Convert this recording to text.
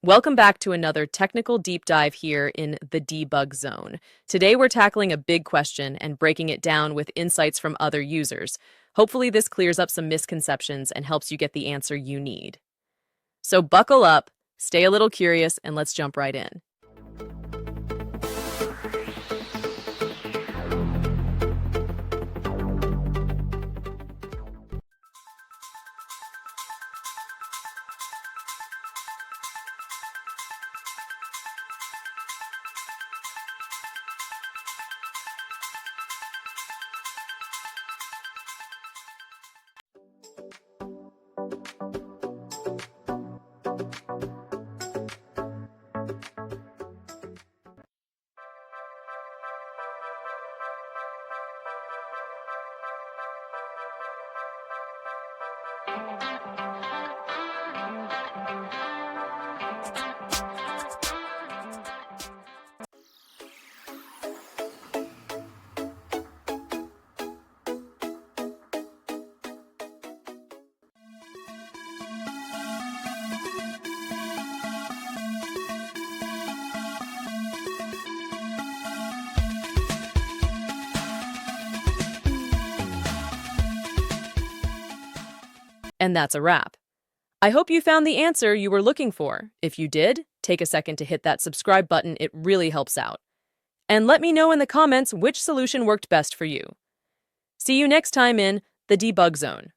Welcome back to another technical deep dive here in the debug zone. Today we're tackling a big question and breaking it down with insights from other users. Hopefully this clears up some misconceptions and helps you get the answer you need. So buckle up, stay a little curious, and let's jump right in. And that's a wrap. I hope you found the answer you were looking for. If you did, take a second to hit that subscribe button. It really helps out. And let me know in the comments which solution worked best for you. See you next time in the debug zone.